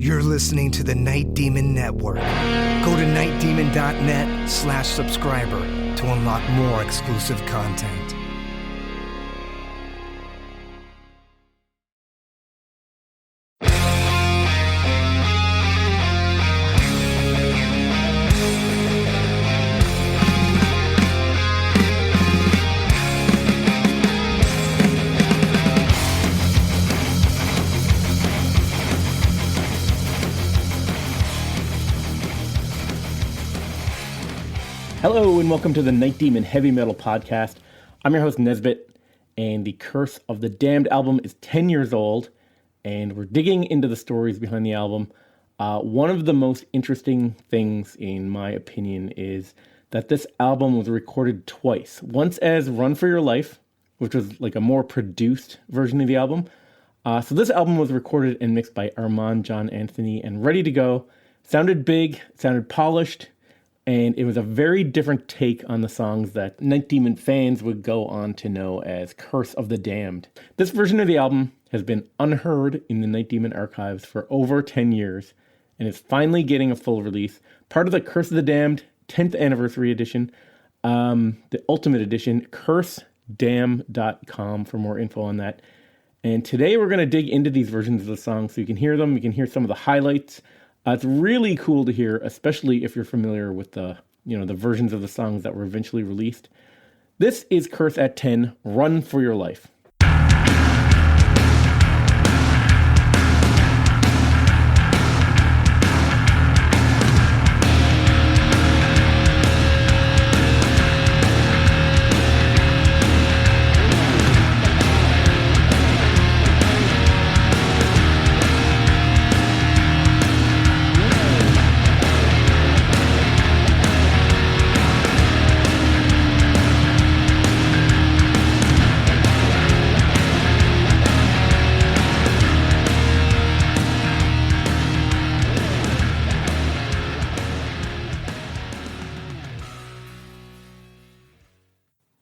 You're listening to the Night Demon Network. Go to nightdemon.net/subscriber to unlock more exclusive content. Hello and welcome to the Night Demon Heavy Metal Podcast. I'm your host Nesbit, and the Curse of the Damned album is 10 years old, and we're digging into the stories behind the album. One of the most interesting things, in my opinion, is that this album was recorded twice. Once as Run For Your Life, which was like a more produced version of the album. So this album was recorded and mixed by Armand John Anthony and ready to go. Sounded big, sounded polished, and it was a very different take on the songs that Night Demon fans would go on to know as Curse of the Damned. This version of the album has been unheard in the Night Demon archives for over 10 years, and is finally getting a full release. Part of the Curse of the Damned 10th Anniversary Edition, the Ultimate Edition, cursedam.com for more info on that. And today we're going to dig into these versions of the songs so you can hear them, you can hear some of the highlights. It's really cool to hear, especially if you're familiar with the versions of the songs that were eventually released. This is Curse at 10, Run For Your Life.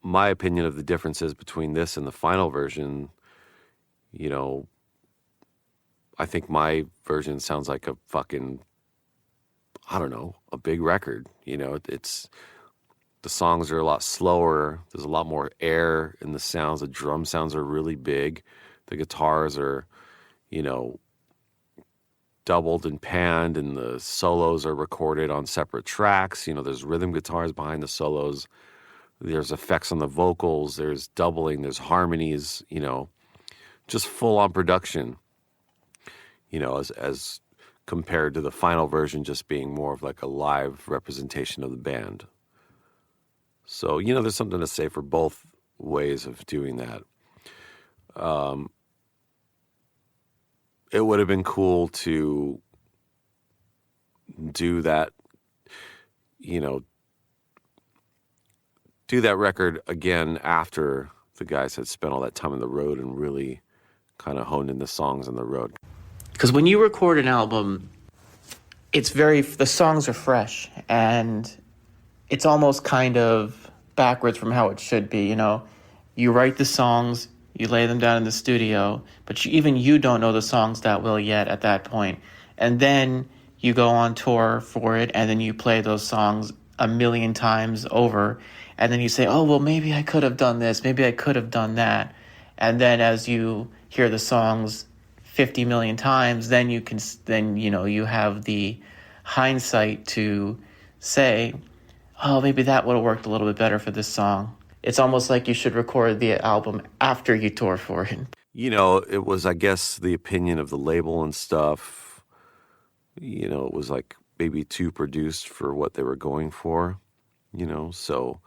My opinion of the differences between this and the final version, I think my version sounds like a fucking, a big record. It's the songs are a lot slower. There's a lot more air in the sounds. The drum sounds are really big. The guitars are, doubled and panned, and the solos are recorded on separate tracks. There's rhythm guitars behind the solos. There's effects on the vocals, there's doubling, there's harmonies, just full-on production, as compared to the final version just being more of like a live representation of the band. So, there's something to say for both ways of doing that. It would have been cool to do that, do that record again after the guys had spent all that time on the road and really kind of honed in the songs on the road. Because when you record an album, the songs are fresh, and it's almost kind of backwards from how it should be. You write the songs, you lay them down in the studio, but even you don't know the songs that well yet at that point. And then you go on tour for it, and then you play those songs a million times over. And then you say, oh, well, maybe I could have done this. Maybe I could have done that. And then as you hear the songs 50 million times, then you have the hindsight to say, oh, maybe that would have worked a little bit better for this song. It's almost like you should record the album after you tour for it. It was, I guess, the opinion of the label and stuff. It was like maybe too produced for what they were going for, so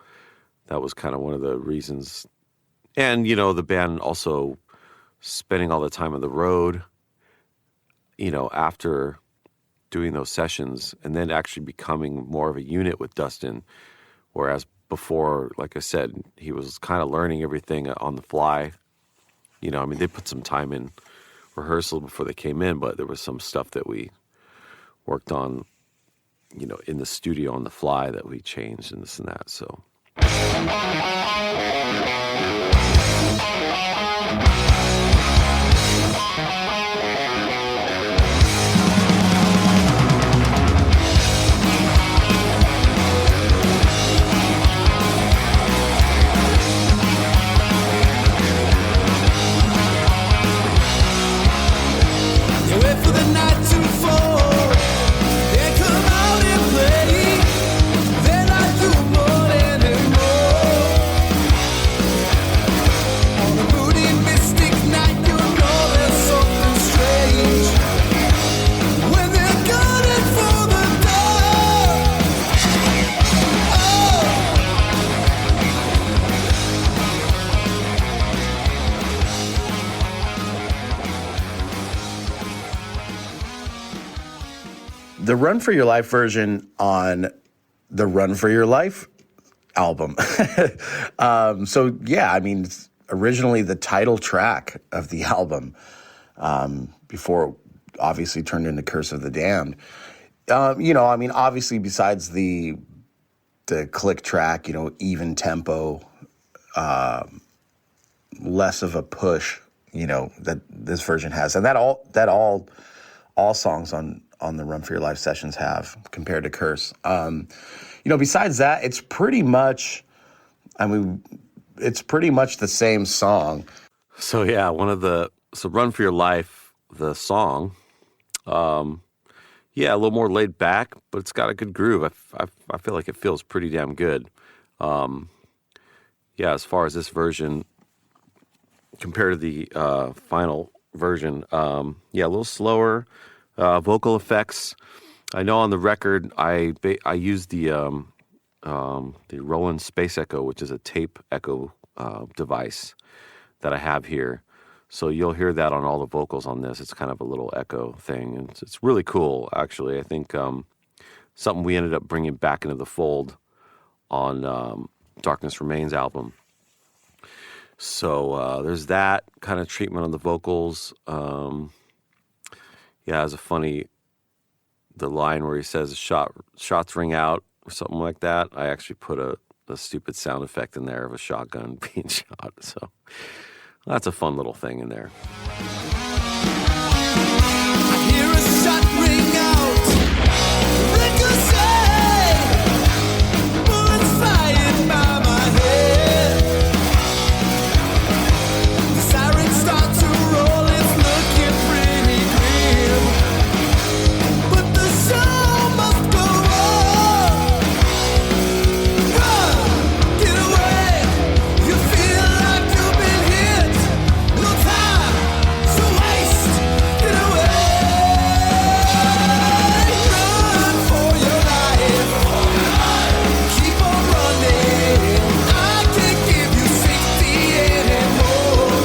that was kind of one of the reasons. And, the band also spending all the time on the road, after doing those sessions, and then actually becoming more of a unit with Dustin. Whereas before, like I said, he was kind of learning everything on the fly. They put some time in rehearsal before they came in, but there was some stuff that we worked on, in the studio on the fly that we changed and this and that, so. the Run for Your Life version on the Run for Your Life album. So yeah, I mean, it's originally the title track of the album, before it obviously turned into Curse of the Damned. I mean, obviously besides the click track, even tempo, less of a push, that this version has, and that all songs on the Run for Your Life sessions have, compared to Curse. Besides that, it's pretty much the same song. So yeah, Run for Your Life, the song, yeah, a little more laid back, but it's got a good groove. I feel like it feels pretty damn good. Yeah, as far as this version compared to the final version, yeah, a little slower, vocal effects. I know on the record I used the Roland Space Echo, which is a tape echo device that I have here. So you'll hear that on all the vocals on this. It's kind of a little echo thing, and it's really cool, actually. I think something we ended up bringing back into the fold on Darkness Remains album. So there's that kind of treatment on the vocals. Yeah, it's the line where he says shots ring out or something like that. I actually put a stupid sound effect in there of a shotgun being shot. So that's a fun little thing in there. I hear a shot ring out, ricochet, bullets flying by my head. The sirens start to roll, it's looking pretty grim, but the show must go on. Run, get away, you feel like you've been hit. No time to waste, get away. Run for your life, keep on running. I can't give you safety anymore.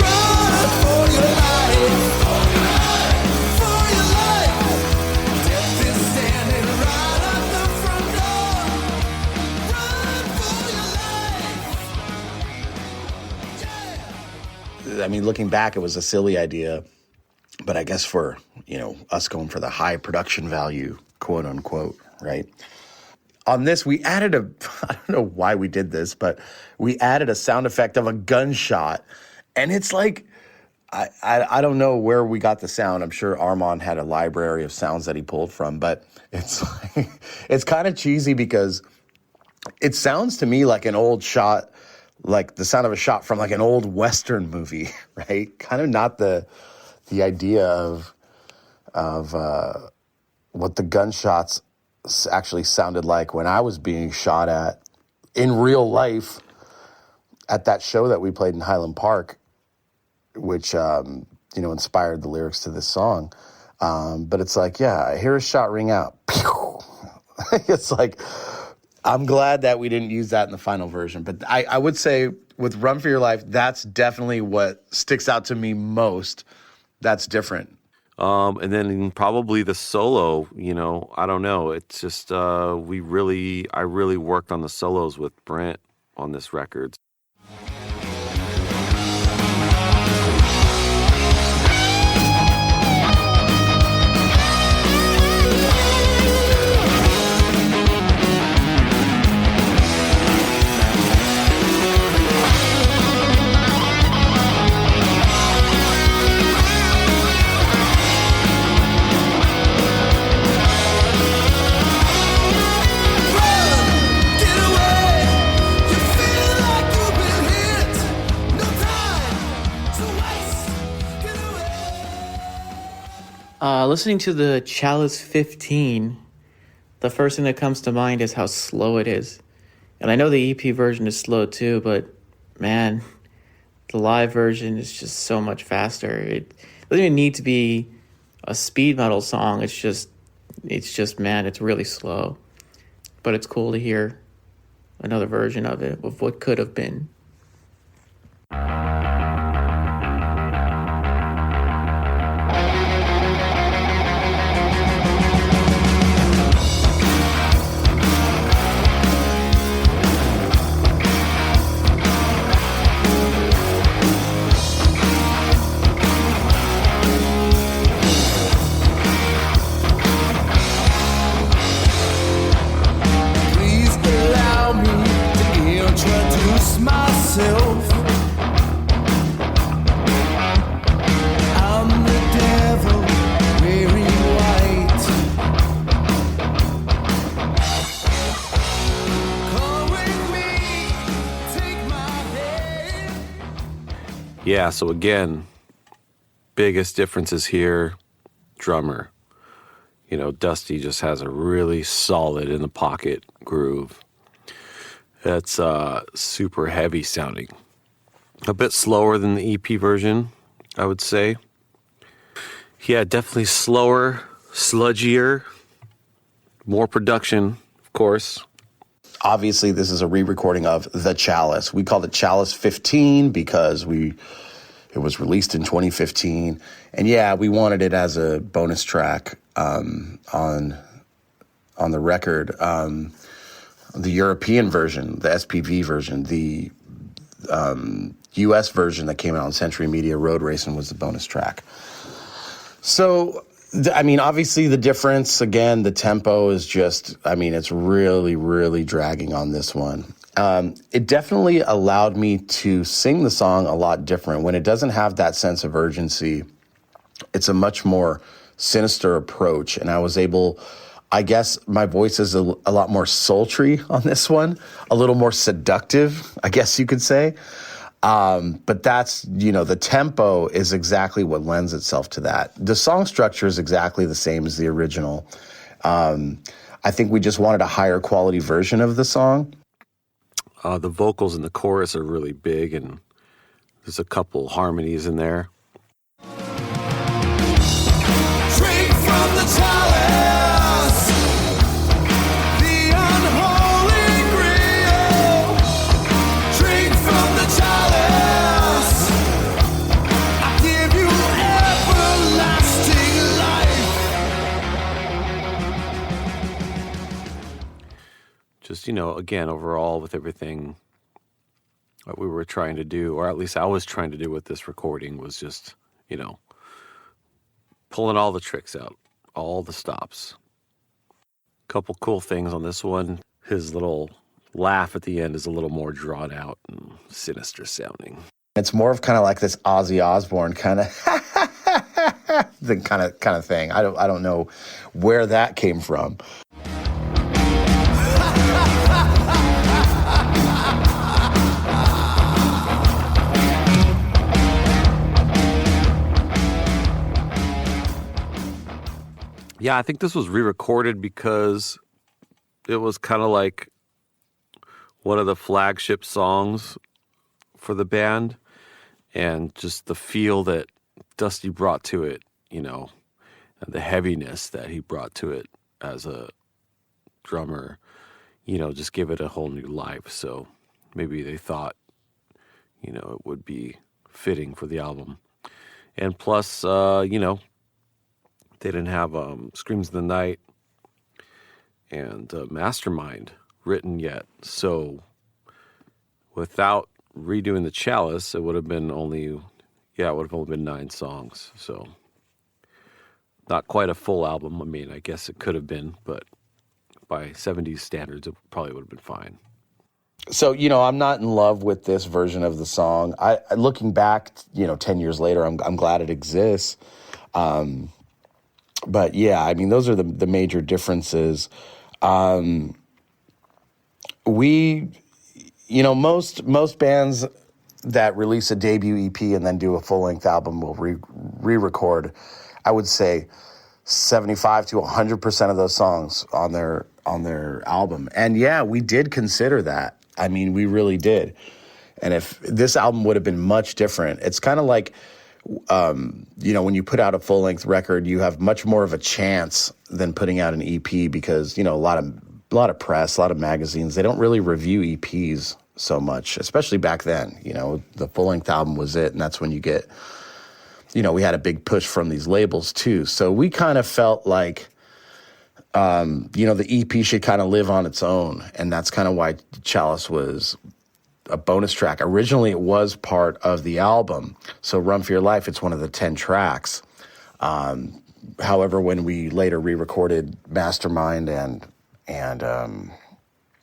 Run for your life, for your life. Death is standing right at the front door. Run for your life. Yeah. I mean, looking back, it was a silly idea, but I guess for, us going for the high production value, quote unquote, right? On this, we added I don't know why we did this, but we added a sound effect of a gunshot. And it's like, I don't know where we got the sound. I'm sure Armand had a library of sounds that he pulled from, but it's kind of cheesy because it sounds to me like an old shot, like the sound of a shot from like an old Western movie, right? Kind of not the idea of what the gunshots actually sounded like when I was being shot at in real life at that show that we played in Highland Park, which, inspired the lyrics to this song. But it's like, yeah, I hear a shot ring out. Pew! It's like, I'm glad that we didn't use that in the final version. But I would say with Run for Your Life, that's definitely what sticks out to me most. That's different. And then probably the solo, I don't know. It's just I really worked on the solos with Brent on this record. Listening to the Chalice 15, the first thing that comes to mind is how slow it is. And I know the EP version is slow too, but man, the live version is just so much faster. It doesn't even need to be a speed metal song. It's just, man, it's really slow. But it's cool to hear another version of it, of what could have been. Yeah, so again, biggest differences here, drummer. You know, Dusty just has a really solid in the pocket groove. That's super heavy sounding. A bit slower than the EP version, I would say. Yeah, definitely slower, sludgier, more production, of course. Obviously, this is a re-recording of The Chalice. We called it Chalice 15 because it was released in 2015. And yeah, we wanted it as a bonus track on the record. The European version, the SPV version, the US version that came out on Century Media, Road Racing, was the bonus track. So, I mean, obviously the difference, again, the tempo is just, I mean, it's really, really dragging on this one. It definitely allowed me to sing the song a lot different. When it doesn't have that sense of urgency, it's a much more sinister approach. And I was able, I guess my voice is a lot more sultry on this one, a little more seductive, I guess you could say. But that's, you know, the tempo is exactly what lends itself to that. The song structure is exactly the same as the original. I think we just wanted a higher quality version of the song. The vocals in the chorus are really big, and there's a couple harmonies in there. Drink from the chalice, the unholy grail. Drink from the chalice, I give you everlasting life. Just, you know, again, overall with everything that we were trying to do, or at least I was trying to do with this recording, was just, you know, pulling all the tricks out, all the stops. Couple cool things on this one. His little laugh at the end is a little more drawn out and sinister sounding. It's more of kind of like this Ozzy Osbourne kind of the kind of thing. I don't know where that came from. Yeah, I think this was re-recorded because it was kind of like one of the flagship songs for the band, and just the feel that Dusty brought to it, you know, and the heaviness that he brought to it as a drummer, you know, just give it a whole new life. So maybe they thought, you know, it would be fitting for the album. And plus, you know, they didn't have Screams in the Night and Mastermind written yet. So without redoing the Chalice, it would have been only 9 songs. So not quite a full album. I mean, I guess it could have been, but by 70s standards, it probably would have been fine. So, you know, I'm not in love with this version of the song. Looking back, you know, 10 years later, I'm glad it exists. But yeah, I mean, those are the major differences. You know, most bands that release a debut EP and then do a full-length album will re-record, I would say, 75 to 100% of those songs on their album. And yeah, we did consider that. I mean, we really did. And if this album would have been much different, it's kind of like, you know, when you put out a full-length record, you have much more of a chance than putting out an EP because, you know, a lot of press, a lot of magazines, they don't really review EPs so much, especially back then. You know, the full-length album was it, and that's when you get, you know, we had a big push from these labels too. So we kind of felt like, you know, the EP should kind of live on its own, and that's kind of why Chalice was a bonus track. Originally, it was part of the album. So Run for Your Life, it's one of the 10 tracks. However, when we later re-recorded Mastermind and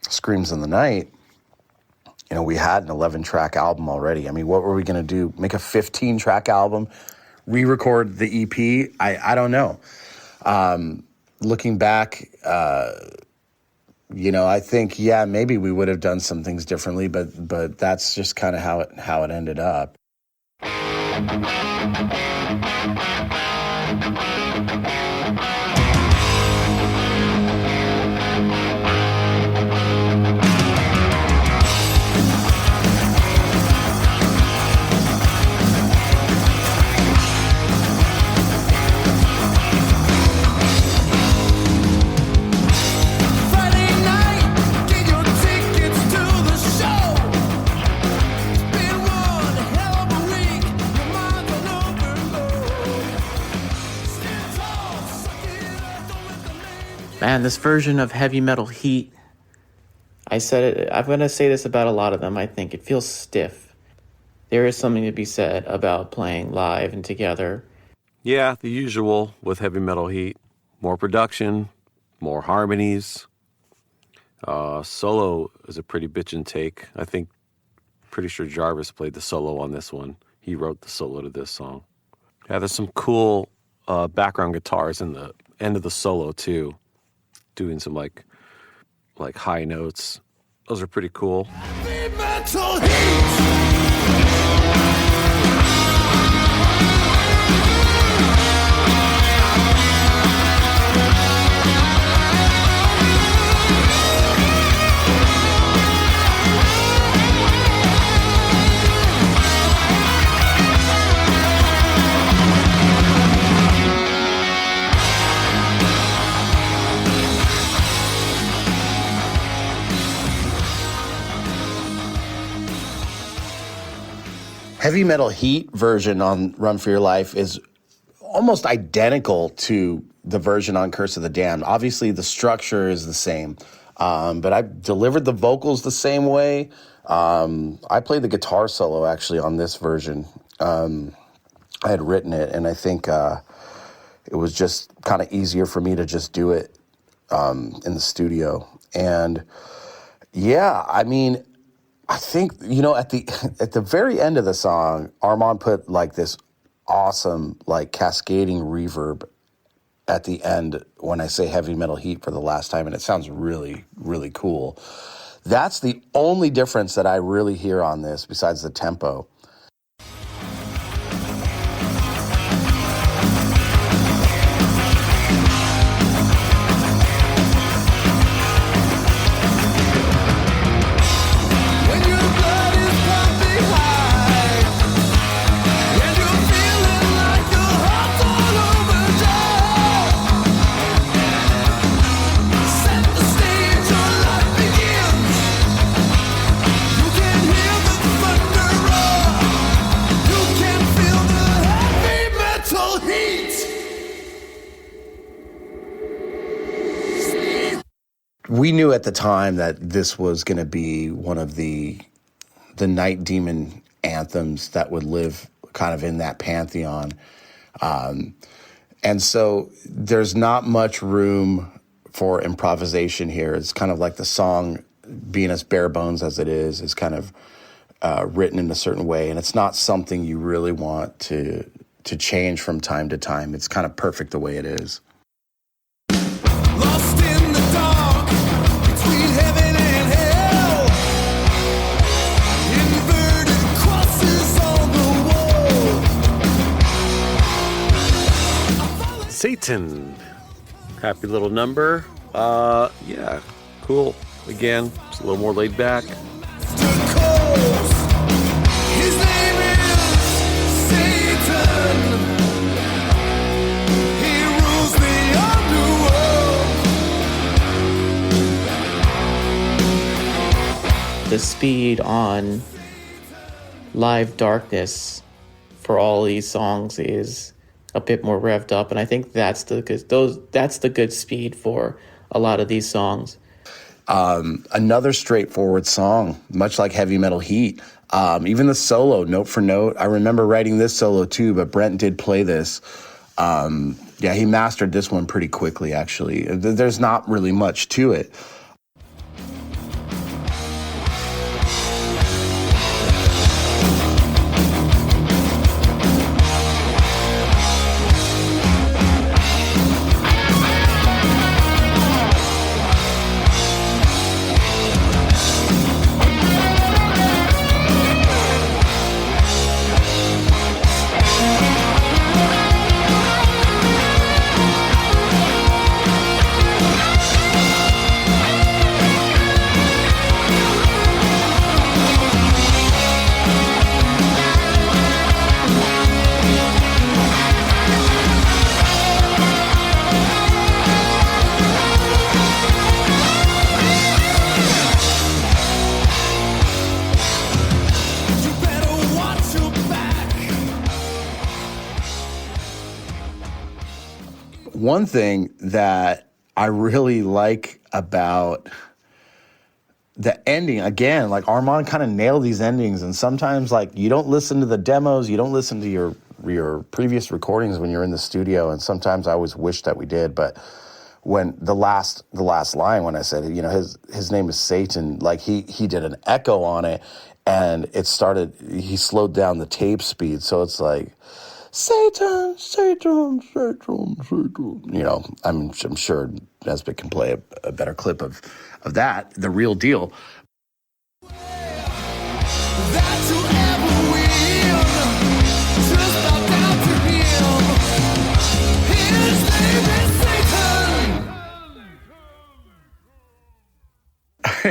Screams in the Night, you know, we had an 11-track album already. I mean, what were we going to do? Make a 15-track album? Re-record the EP? I don't know. Looking back, you know, I think, yeah, maybe we would have done some things differently, but that's just kind of how it ended up. Friday night, get your tickets to the show. It's been one hell of a week. Your mind's on overload. Stand tall, suck it up, don't let the man. Man, this version of Heavy Metal Heat, I said it, I'm going to say this about a lot of them, I think. It feels stiff. There is something to be said about playing live and together. Yeah, the usual with Heavy Metal Heat. More production, more harmonies. Solo is a pretty bitchin' take. I think, pretty sure Jarvis played the solo on this one. He wrote the solo to this song. Yeah, there's some cool background guitars in the end of the solo too, doing some like high notes. Those are pretty cool. Heavy metal heat. Heavy Metal Heat version on Run for Your Life is almost identical to the version on Curse of the Damned. Obviously, the structure is the same, but I delivered the vocals the same way. I played the guitar solo, actually, on this version. I had written it, and I think it was just kind of easier for me to just do it in the studio. And, yeah, I mean, I think, you know, at the very end of the song, Armand put like this awesome, like cascading reverb at the end when I say Heavy Metal Heat for the last time, and it sounds really, really cool. That's the only difference that I really hear on this besides the tempo. When your blood is pumping high, and you're feeling like your heart's all overdrive. Set the stage, your life begins. You can hear the thunder roar. You can feel the heavy metal heat. We knew at the time that this was going to be one of the Night Demon anthems that would live kind of in that pantheon. And so there's not much room for improvisation here. It's kind of like the song, being as bare bones as it is kind of written in a certain way. And it's not something you really want to change from time to time. It's kind of perfect the way it is. Lost in the dark, between heaven and hell. Inverted crosses on the wall. Satan. Happy little number. Yeah, cool. Again, it's a little more laid back. Master calls. His name is Satan. He rules the underworld. The speed on Live Darkness for all these songs is a bit more revved up, and I think that's the good speed for a lot of these songs. Another straightforward song, much like Heavy Metal Heat. Even the solo, note for note. I remember writing this solo too, but Brent did play this. Yeah, he mastered this one pretty quickly, actually. There's not really much to it. One thing that I really like about the ending, again, like Armand kind of nailed these endings, and sometimes like you don't listen to the demos, you don't listen to your previous recordings when you're in the studio, and sometimes I always wish that we did, but when the last line, when I said, you know, his name is Satan, like he did an echo on it, and he slowed down the tape speed, so it's like Satan, Satan, Satan, Satan. You know, I'm sure Nesbitt can play a better clip of that, the real deal. That's whoever win. Just bow down to him. His name is Satan.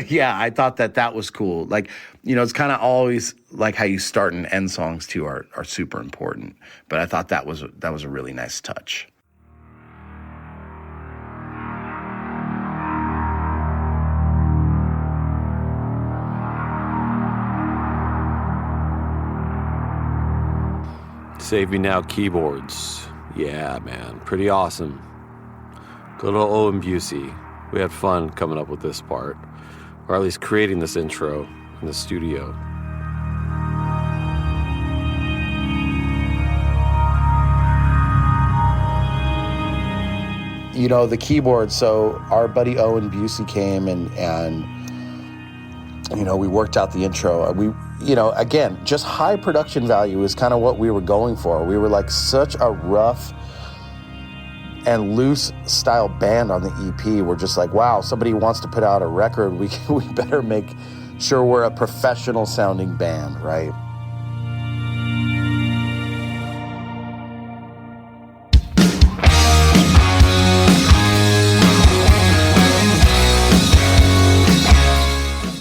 Yeah, I thought that was cool. Like, you know, it's kind of always like how you start and end songs too are super important. But I thought that was a really nice touch. Save Me Now keyboards. Yeah, man. Pretty awesome. Good old Owen Busey. We had fun coming up with this part, or at least creating this intro in the studio. You know, the keyboard, so our buddy Owen Busey came and you know, we worked out the intro. We, you know, again, just high production value is kind of what we were going for. We were like such a rough and loose style band on the EP. We're just like, wow, somebody wants to put out a record. We better make sure we're a professional sounding band, right?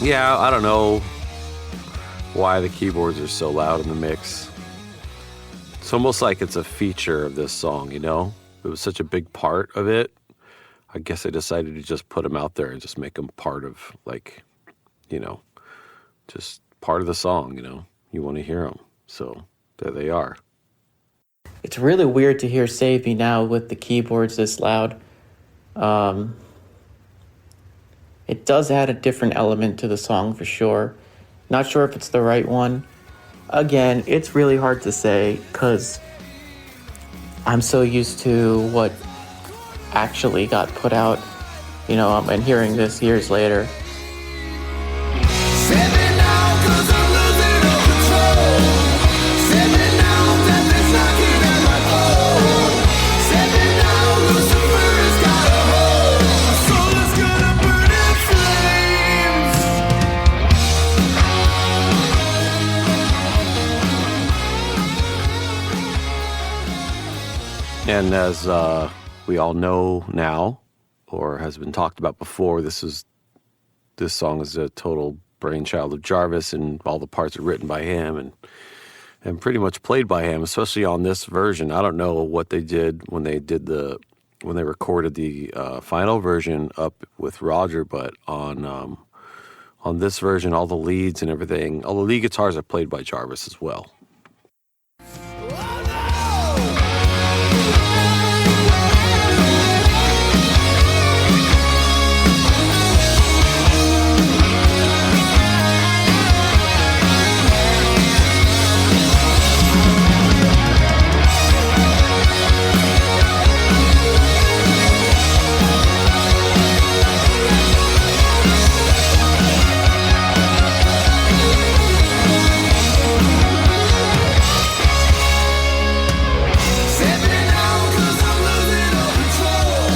Yeah, I don't know why the keyboards are so loud in the mix. It's almost like it's a feature of this song, you know? It was such a big part of it. I guess I decided to just put them out there and just make them part of, like, you know, just part of the song, you know? You want to hear them. So there they are. It's really weird to hear Save Me Now with the keyboards this loud. It does add a different element to the song for sure. Not sure if it's the right one. Again, it's really hard to say because I'm so used to what actually got put out, you know, and hearing this years later. Save me now, 'cause I'm losing all control. Save me now, death is knocking at my door. Save me now, Lucifer has got a hold. My soul is gonna burn in flames. And as we all know now, or has been talked about before, this song is a total brainchild of Jarvis, and all the parts are written by him and pretty much played by him, especially on this version. I don't know what they did when they recorded the final version up with Roger, but on this version, all the leads and everything, all the lead guitars are played by Jarvis as well. Save me now, 'cause I'm losing all control.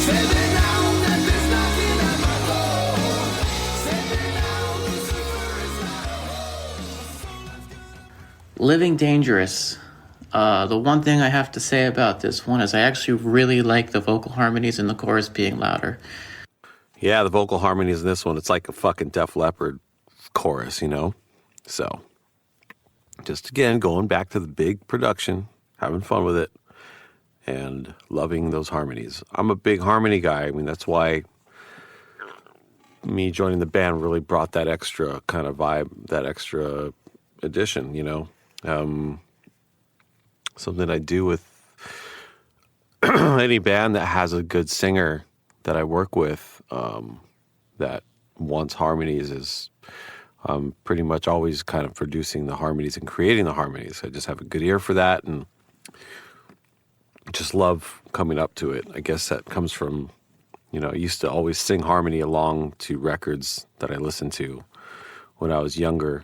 Save me now, death is knocking at my door. Save me now, Lucifer is got a hold. Living Dangerous. The one thing I have to say about this one is I actually really like the vocal harmonies and the chorus being louder. Yeah, the vocal harmonies in this one, it's like a fucking Def Leppard chorus, you know? So, just again, going back to the big production, having fun with it, and loving those harmonies. I'm a big harmony guy. I mean, that's why me joining the band really brought that extra kind of vibe, that extra addition, you know? Something I do with any band that has a good singer that I work with that wants harmonies is pretty much always kind of producing the harmonies and creating the harmonies. I just have a good ear for that and just love coming up to it. I guess that comes from, I used to always sing harmony along to records that I listened to when I was younger.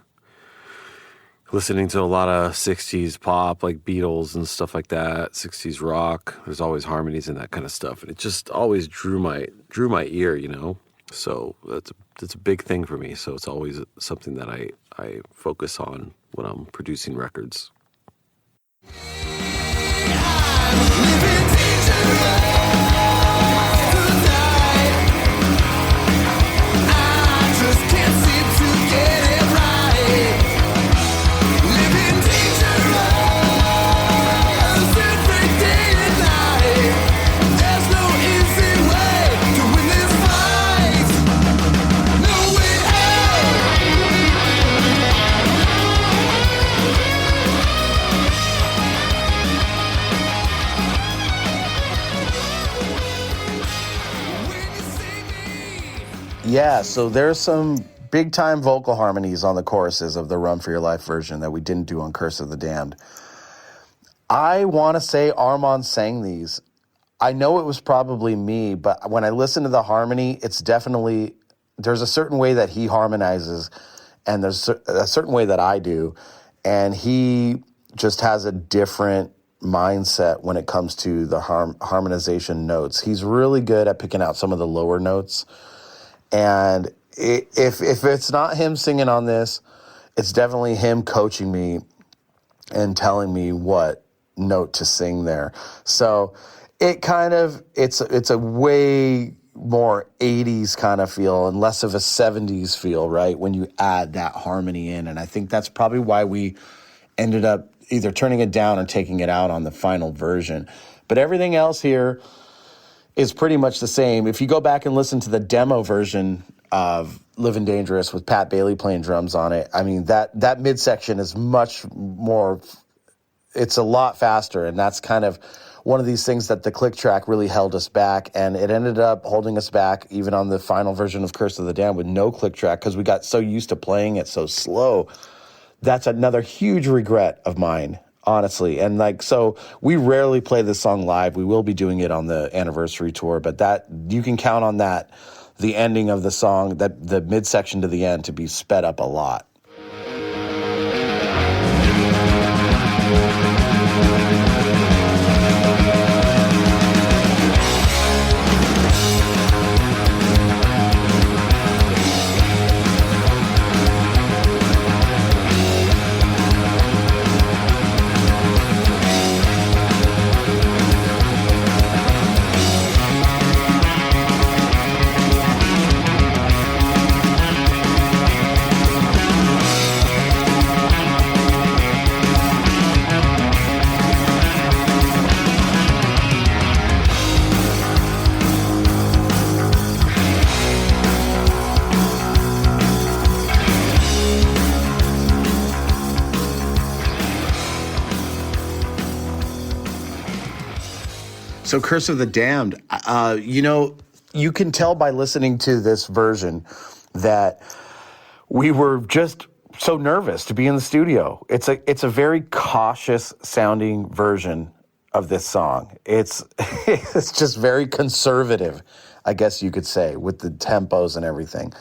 Listening to a lot of 60s pop, like Beatles and stuff like that, 60s rock. There's always harmonies and that kind of stuff. And it just always drew my ear, So that's a big thing for me. So it's always something that I focus on when I'm producing records. Yeah, so there's some big-time vocal harmonies on the choruses of the Run for Your Life version that we didn't do on Curse of the Damned. I want to say Armand sang these. I know it was probably me, but when I listen to the harmony, it's definitely, there's a certain way that he harmonizes, and there's a certain way that I do, and he just has a different mindset when it comes to the harmonization notes. He's really good at picking out some of the lower notes. And if it's not him singing on this, it's definitely him coaching me and telling me what note to sing there. So it's a way more 80s kind of feel and less of a 70s feel, right? When you add that harmony in. And I think that's probably why we ended up either turning it down or taking it out on the final version. But everything else here is pretty much the same. If you go back and listen to the demo version of Living Dangerous with Pat Bailey playing drums on it, I mean, that midsection is much more, it's a lot faster, and that's kind of one of these things that the click track really held us back, and it ended up holding us back even on the final version of Curse of the Damned with no click track because we got so used to playing it so slow. That's another huge regret of mine, honestly. And so we rarely play this song live. We will be doing it on the anniversary tour, but that you can count on that, the ending of the song, that the midsection to the end, to be sped up a lot. So Curse of the Damned, you can tell by listening to this version that we were just so nervous to be in the studio. It's a very cautious sounding version of this song. It's just very conservative, I guess you could say, with the tempos and everything.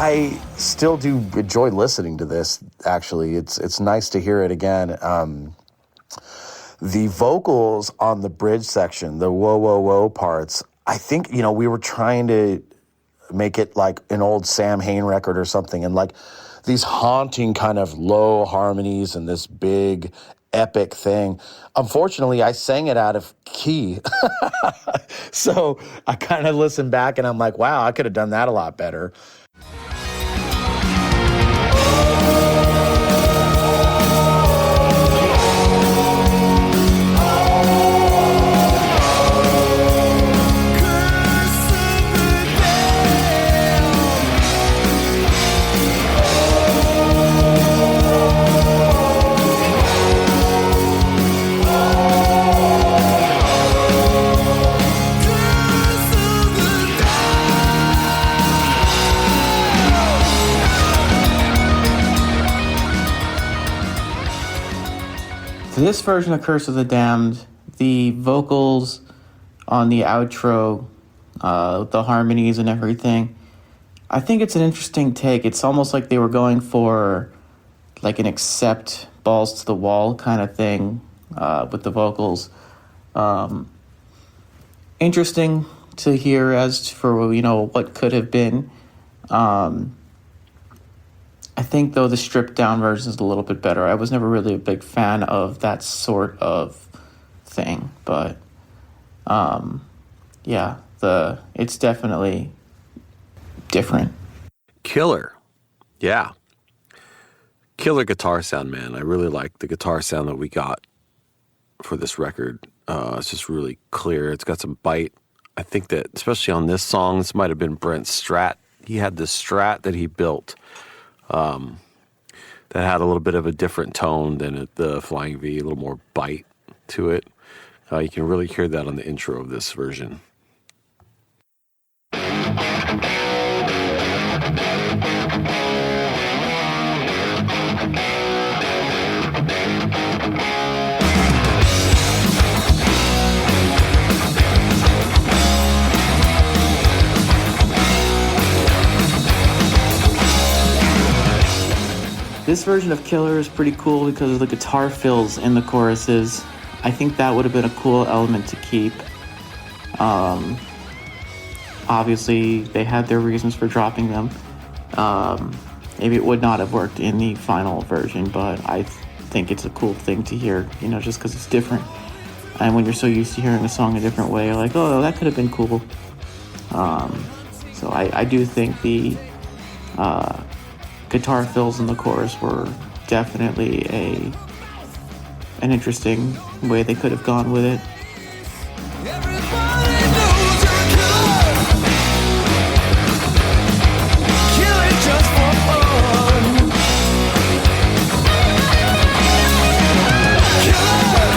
I still do enjoy listening to this. Actually, it's nice to hear it again. The vocals on the bridge section, the whoa whoa whoa parts, I think we were trying to make it like an old Sam Hain record or something, and like these haunting kind of low harmonies and this big epic thing. Unfortunately, I sang it out of key. So I kind of listened back and I'm like, wow, I could have done that a lot better. For this version of Curse of the Damned, the vocals on the outro, the harmonies and everything, I think it's an interesting take. It's almost like they were going for like an accept balls to the wall kind of thing with the vocals. Interesting to hear as for, what could have been. I think, though, the stripped-down version is a little bit better. I was never really a big fan of that sort of thing, but, it's definitely different. Killer. Yeah. Killer guitar sound, man. I really like the guitar sound that we got for this record. It's just really clear. It's got some bite. I think that, especially on this song, this might have been Brent's Strat. He had this Strat that he built that had a little bit of a different tone than the Flying V, a little more bite to it. You can really hear that on the intro of this version. This version of Killer is pretty cool because of the guitar fills in the choruses. I think that would have been a cool element to keep. Obviously, they had their reasons for dropping them. Maybe it would not have worked in the final version, but I think it's a cool thing to hear, just because it's different. And when you're so used to hearing a song a different way, you're like, oh, that could have been cool. So I do think the guitar fills in the chorus were definitely an interesting way they could have gone with it. Everybody knows you're a killer. Kill it just for fun. Killer.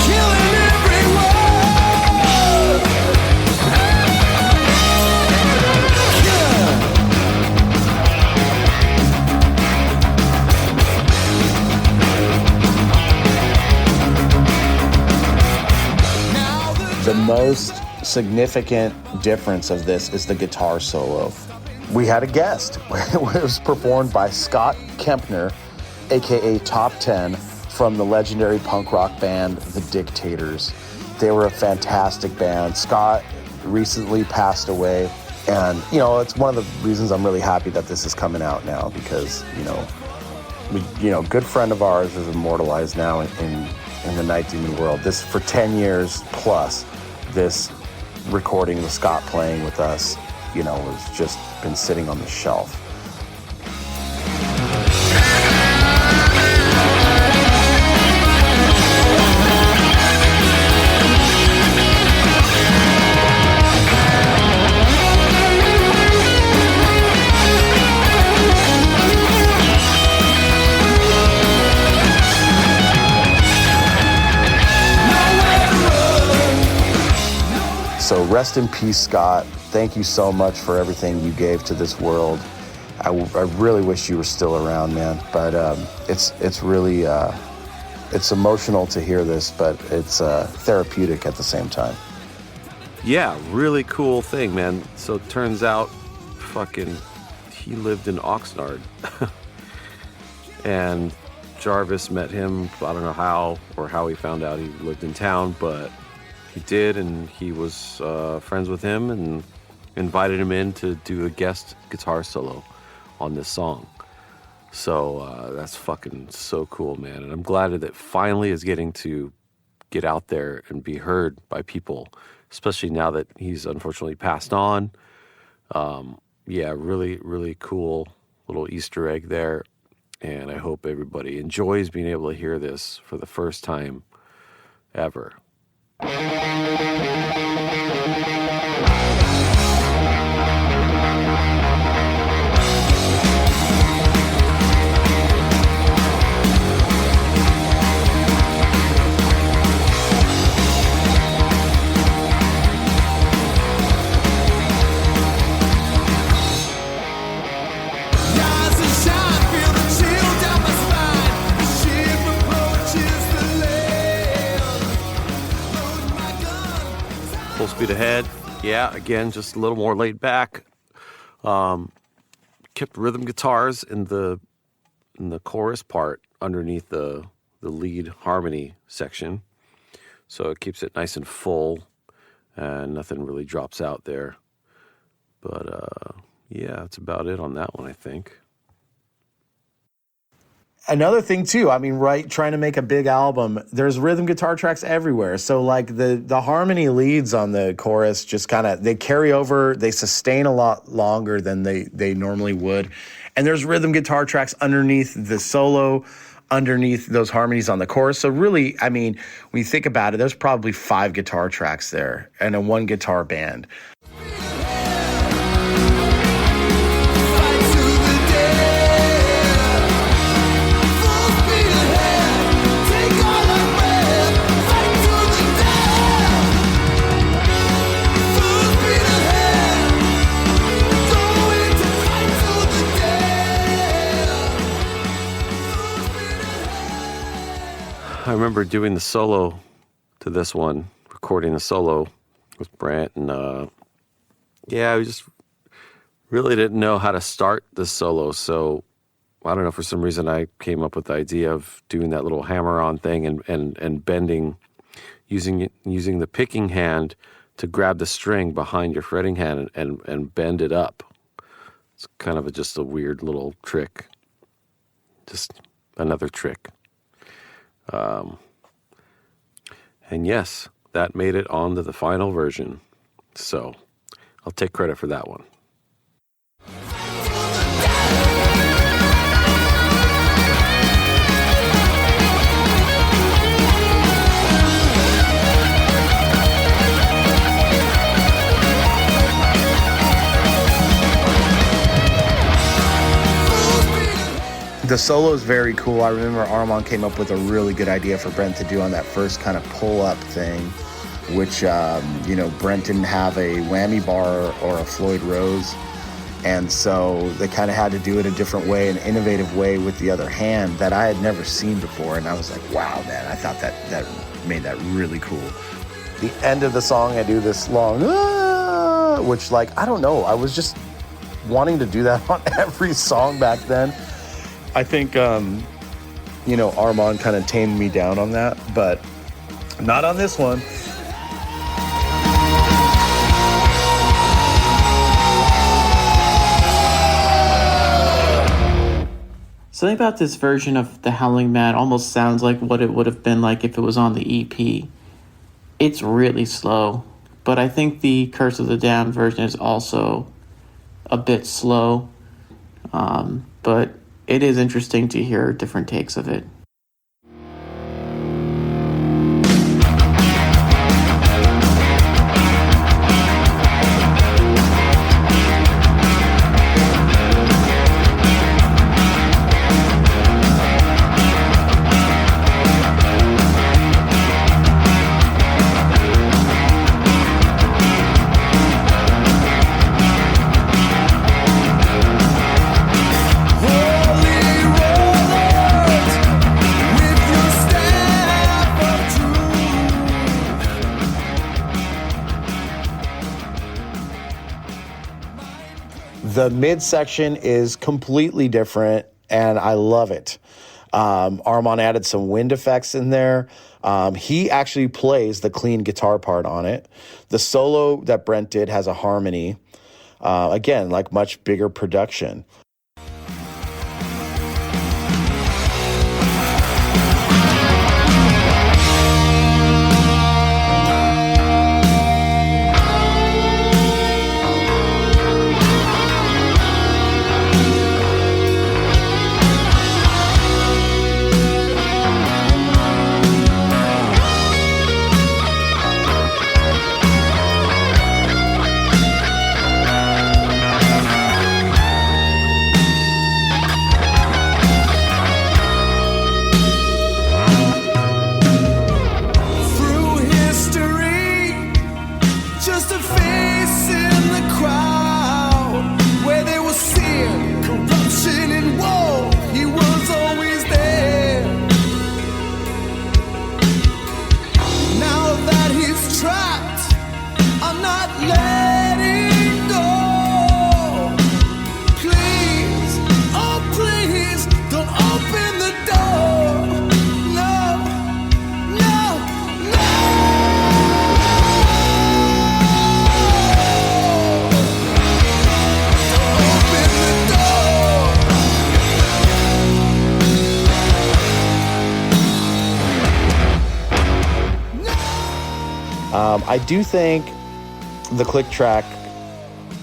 Killing everyone. Killer. The most significant difference of this is the guitar solo. We had a guest. It was performed by Scott Kempner, aka Top 10, from the legendary punk rock band The Dictators. They were a fantastic band. Scott recently passed away, and it's one of the reasons I'm really happy that this is coming out now, because good friend of ours is immortalized now in the Night Demon world. This, for 10 years plus, this recording with Scott playing with us, has just been sitting on the shelf. So rest in peace, Scott. Thank you so much for everything you gave to this world. I really wish you were still around, man. But it's really it's emotional to hear this, but it's therapeutic at the same time. Yeah, really cool thing, man. So it turns out fucking he lived in Oxnard. And Jarvis met him, I don't know how or how he found out he lived in town, but he did, and he was friends with him and invited him in to do a guest guitar solo on this song. So that's fucking so cool, man. And I'm glad that it finally is getting to get out there and be heard by people, especially now that he's unfortunately passed on. Yeah, really, really cool little Easter egg there. And I hope everybody enjoys being able to hear this for the first time ever. Rise and shine, feel the chill down my spine. The ship approaches the land. Load my gun. Full speed ahead. Yeah, again, just a little more laid back. Kept rhythm guitars in the chorus part underneath the lead harmony section. So it keeps it nice and full and nothing really drops out there. But yeah, that's about it on that one, I think. Another thing too, I mean, right, trying to make a big album, there's rhythm guitar tracks everywhere. So like the harmony leads on the chorus just kind of, they carry over, they sustain a lot longer than they normally would. And there's rhythm guitar tracks underneath the solo, underneath those harmonies on the chorus. So really, I mean, when you think about it, there's probably 5 guitar tracks there and a 1 guitar band. Fight to the death. Full speed ahead. Take all our breath. Fight to the death. Full speed ahead. Going to fight to the death. Full speed ahead. I remember doing the solo to this one, recording the solo with Brant, and yeah, we just really didn't know how to start the solo. So I don't know, for some reason I came up with the idea of doing that little hammer-on thing and bending, using the picking hand to grab the string behind your fretting hand and bend it up. It's kind of just a weird little trick, just another trick. And yes, that made it onto the final version. So I'll take credit for that one. The solo is very cool. I remember Armand came up with a really good idea for Brent to do on that first kind of pull-up thing, which, Brent didn't have a whammy bar or a Floyd Rose, and so they kind of had to do it a different way, an innovative way with the other hand that I had never seen before, and I was like, wow, man, I thought that made that really cool. The end of the song, I do this long, which, like, I don't know, I was just wanting to do that on every song back then. I think, Armand kind of tamed me down on that, but not on this one. Something about this version of The Howling Man almost sounds like what it would have been like if it was on the EP. It's really slow, but I think the Curse of the Damned version is also a bit slow. But it is interesting to hear different takes of it. Holy rollers, The midsection is completely different, and I love it. Armand added some wind effects in there. He actually plays the clean guitar part on it. The solo that Brent did has a harmony. Again, like much bigger production. Through history, just a face in the crowd. Where there was sin, corruption, and war, he was always there. Now that he's trapped, I'm not letting go. Please, oh please, don't open the door. No, no, open the door. I do think the click track,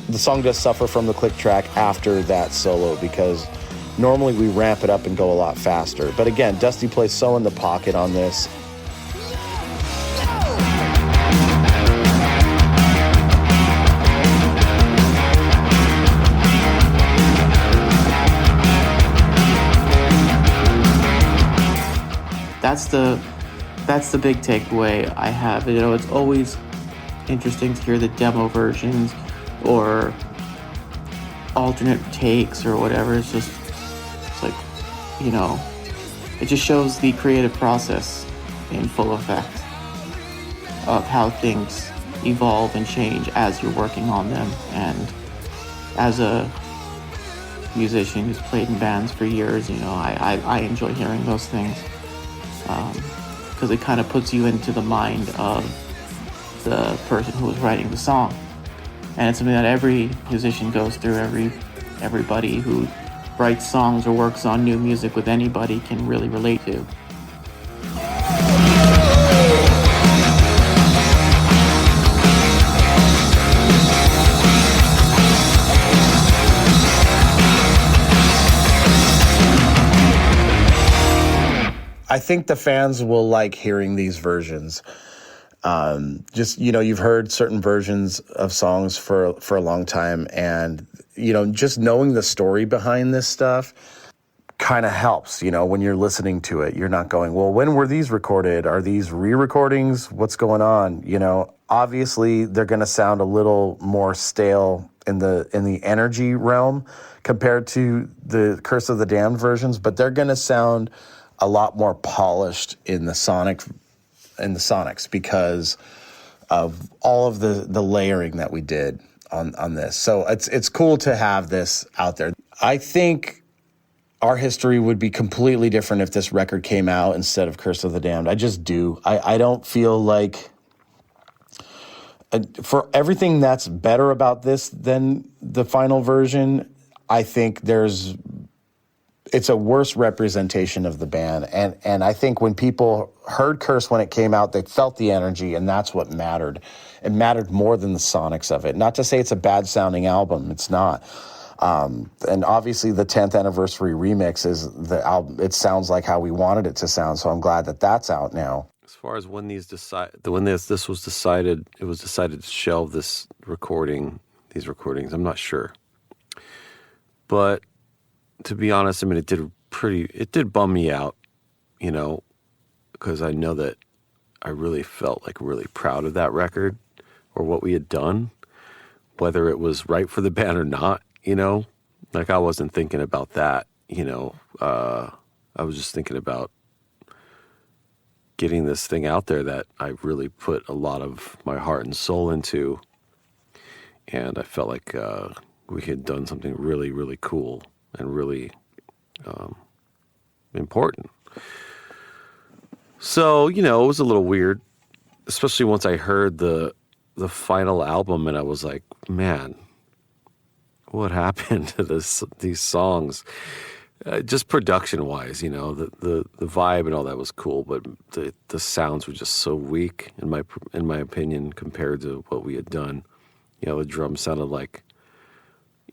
the song does suffer from the click track after that solo, because normally we ramp it up and go a lot faster. But again, Dusty plays so in the pocket on this. That's the big takeaway I have. You know, it's always interesting to hear the demo versions or alternate takes or whatever. It's like, you know, it just shows the creative process in full effect of how things evolve and change as you're working on them. And as a musician who's played in bands for years, you know, I enjoy hearing those things. Because it kind of puts you into the mind of the person who was writing the song. And it's something that every musician goes through. Everybody who writes songs or works on new music with anybody can really relate to. I think the fans will like hearing these versions. Just, you know, you've heard certain versions of songs for a long time, and, you know, just knowing the story behind this stuff kind of helps, you know, when you're listening to it. You're not going, well, when were these recorded? Are these re-recordings? What's going on? You know, obviously they're going to sound a little more stale in the energy realm compared to the Curse of the Damned versions, but they're going to sound a lot more polished in the sonics because of all of the layering that we did on this. So it's cool to have this out there. I think our history would be completely different if this record came out instead of Curse of the Damned. I just do. I don't feel like, for everything that's better about this than the final version, I think it's a worse representation of the band. And I think when people heard Curse when it came out, they felt the energy, and that's what mattered. It mattered more than the sonics of it. Not to say it's a bad sounding album. It's not. And obviously the 10th anniversary remix is the album. It sounds like how we wanted it to sound. So I'm glad that that's out now. As far as when this was decided, it was decided to shelve these recordings. I'm not sure. But to be honest, I mean, it did bum me out, you know, because I know that I really felt like really proud of that record or what we had done, whether it was right for the band or not, you know, like I wasn't thinking about that, you know, I was just thinking about getting this thing out there that I really put a lot of my heart and soul into. And I felt like, we had done something really, really cool and really important. So, it was a little weird, especially once I heard the final album, and I was like, man, what happened to these songs? Just production-wise, the vibe and all that was cool, but the sounds were just so weak, in my opinion, compared to what we had done. The drum sounded like,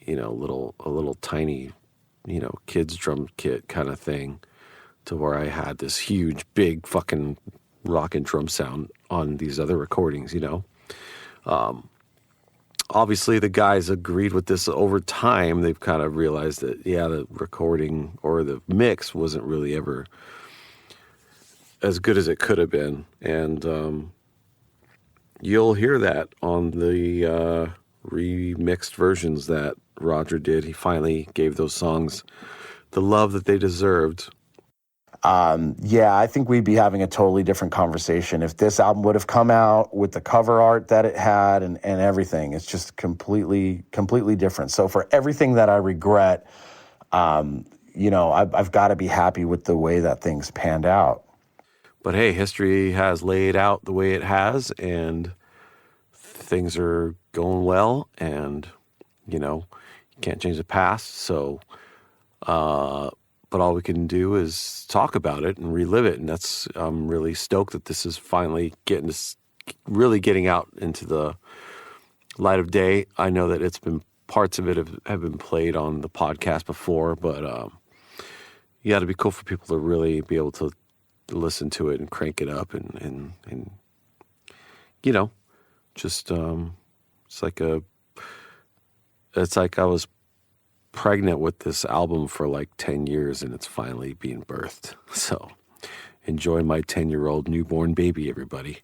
a little tiny, kids drum kit kind of thing, to where I had this huge, big fucking rock and drum sound on these other recordings, Obviously, the guys agreed with this over time. They've kind of realized that, the recording or the mix wasn't really ever as good as it could have been. And you'll hear that on the remixed versions that Roger did. He finally gave those songs the love that they deserved. I think we'd be having a totally different conversation if this album would have come out with the cover art that it had and everything. It's just completely different. So for everything that I regret, I've got to be happy with the way that things panned out. But hey, history has laid out the way it has, and things are going well, and, you can't change the past. So, but all we can do is talk about it and relive it. And I'm really stoked that this is finally getting out into the light of day. I know that parts of it have been played on the podcast before, but you got to be cool for people to really be able to listen to it and crank it up and just it's like I was pregnant with this album for like 10 years and it's finally being birthed. So enjoy my 10-year-old newborn baby, everybody.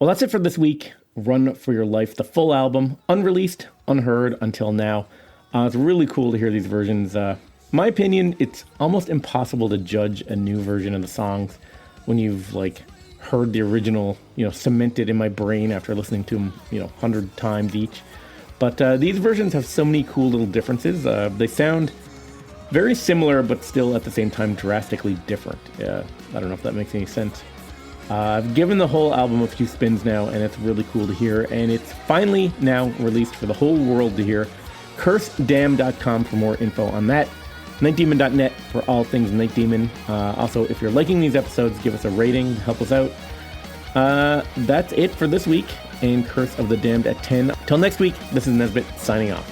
Well, that's it for this week. Run for Your Life, the full album, unreleased, unheard until now. It's really cool to hear these versions. My opinion, it's almost impossible to judge a new version of the songs when you've heard the original, cemented in my brain after listening to them, 100 times each. But these versions have so many cool little differences. They sound very similar, but still at the same time drastically different. I don't know if that makes any sense. I've given the whole album a few spins now, and it's really cool to hear. And it's finally now released for the whole world to hear. CurseDamn.com for more info on that. NightDemon.net for all things Night Demon. Also, if you're liking these episodes, give us a rating to help us out. That's it for this week in Curse of the Damned at 10. Till next week, this is Nesbitt signing off.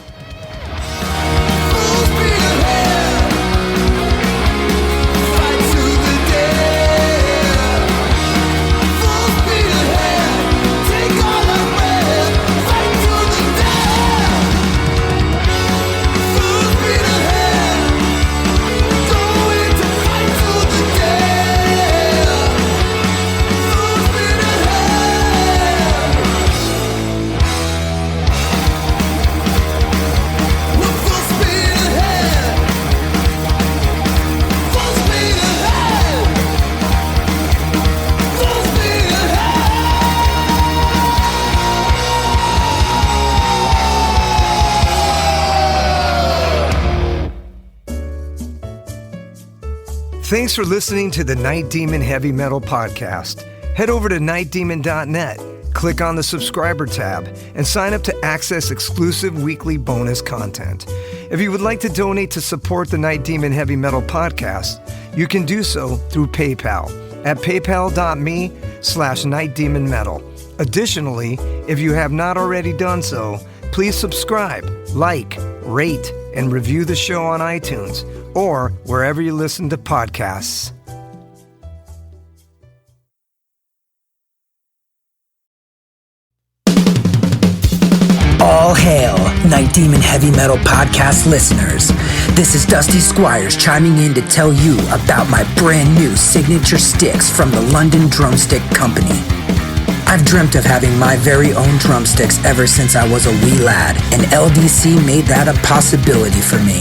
Thanks for listening to the Night Demon Heavy Metal Podcast. Head over to nightdemon.net, click on the subscriber tab, and sign up to access exclusive weekly bonus content. If you would like to donate to support the Night Demon Heavy Metal Podcast, you can do so through PayPal at paypal.me/nightdemonmetal. Additionally, if you have not already done so, please subscribe, like, rate, and review the show on iTunes or wherever you listen to podcasts. All hail, Night Demon Heavy Metal Podcast listeners. This is Dusty Squires chiming in to tell you about my brand new signature sticks from the London Drumstick Company. I've dreamt of having my very own drumsticks ever since I was a wee lad, and LDC made that a possibility for me.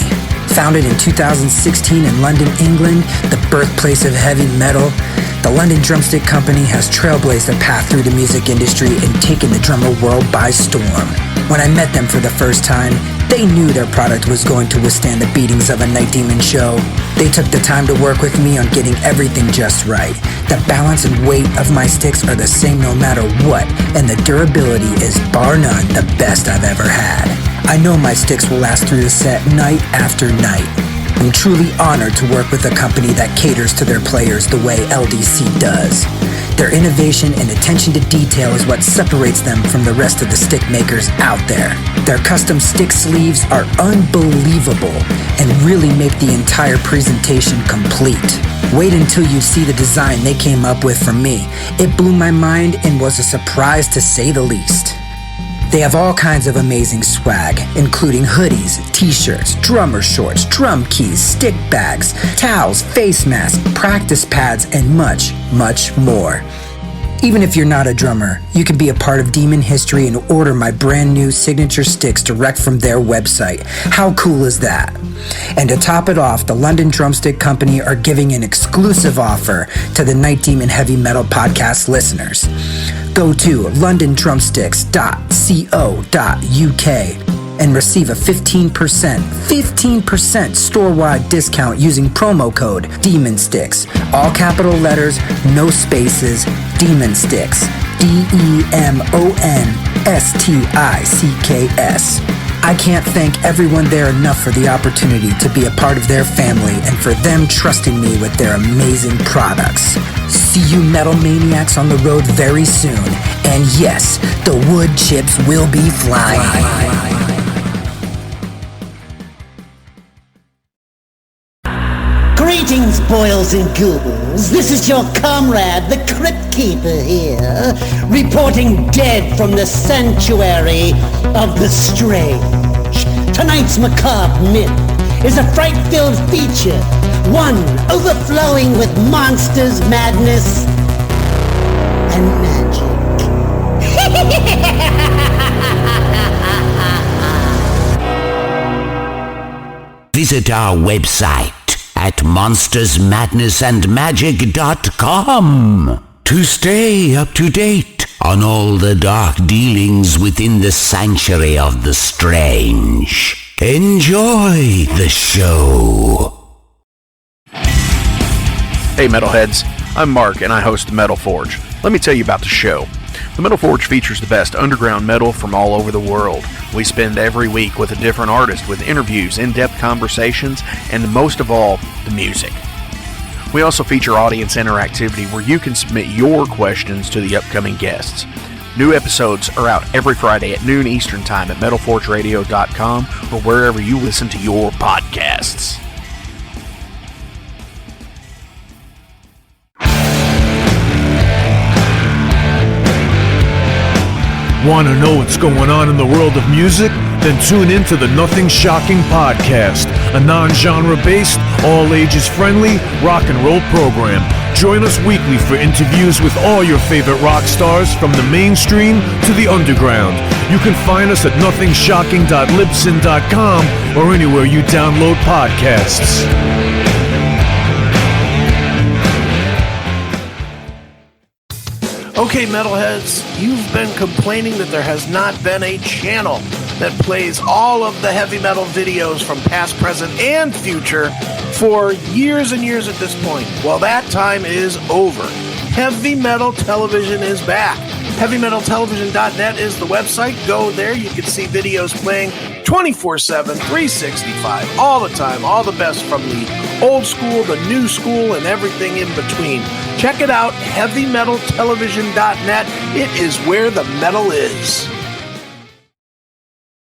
Founded in 2016 in London, England, the birthplace of heavy metal, the London Drumstick Company has trailblazed a path through the music industry and taken the drummer world by storm. When I met them for the first time, They knew their product was going to withstand the beatings of a Night Demon show. They took the time to work with me on getting everything just right. The balance and weight of my sticks are the same no matter what, and the durability is bar none the best I've ever had. I know my sticks will last through the set night after night. I'm truly honored to work with a company that caters to their players the way LDC does. Their innovation and attention to detail is what separates them from the rest of the stick makers out there. Their custom stick sleeves are unbelievable and really make the entire presentation complete. Wait until you see the design they came up with for me. It blew my mind and was a surprise to say the least. They have all kinds of amazing swag, including hoodies, t-shirts, drummer shorts, drum keys, stick bags, towels, face masks, practice pads, and much, much more. Even if you're not a drummer, you can be a part of Demon history and order my brand new signature sticks direct from their website. How cool is that? And to top it off, the London Drumstick Company are giving an exclusive offer to the Night Demon Heavy Metal Podcast listeners. Go to londondrumsticks.co.uk and receive a 15% store-wide discount using promo code DEMONSTICKS. All capital letters, no spaces, Demon Sticks. DEMONSTICKS. I can't thank everyone there enough for the opportunity to be a part of their family and for them trusting me with their amazing products. See you metal maniacs on the road very soon. And yes, the wood chips will be flying. Greetings, boils and ghouls. This is your comrade, the Crypt Keeper here, reporting dead from the sanctuary of the strange. Tonight's macabre myth is a fright-filled feature, one overflowing with monsters, madness, and magic. Visit our website at monstersmadnessandmagic.com to stay up to date on all the dark dealings within the sanctuary of the strange. Enjoy the show. Hey Metalheads, I'm Mark and I host the Metal Forge. Let me tell you about the show. The Metal Forge features the best underground metal from all over the world. We spend every week with a different artist with interviews, in-depth conversations, and most of all, the music. We also feature audience interactivity where you can submit your questions to the upcoming guests. New episodes are out every Friday at noon Eastern Time at metalforgeradio.com or wherever you listen to your podcasts. Want to know what's going on in the world of music? Then tune in to the Nothing Shocking Podcast, a non-genre based, all-ages friendly rock and roll program. Join us weekly for interviews with all your favorite rock stars from the mainstream to the underground. You can find us at nothingshocking.libsyn.com or anywhere you download podcasts. Okay, metalheads, you've been complaining that there has not been a channel that plays all of the heavy metal videos from past, present, and future for years and years at this point. Well, that time is over. Heavy Metal Television is back. HeavyMetalTelevision.net is the website. Go there. You can see videos playing 24/7, 365, all the time, all the best from the old school, the new school, and everything in between. Check it out, HeavyMetalTelevision.net. It is where the metal is.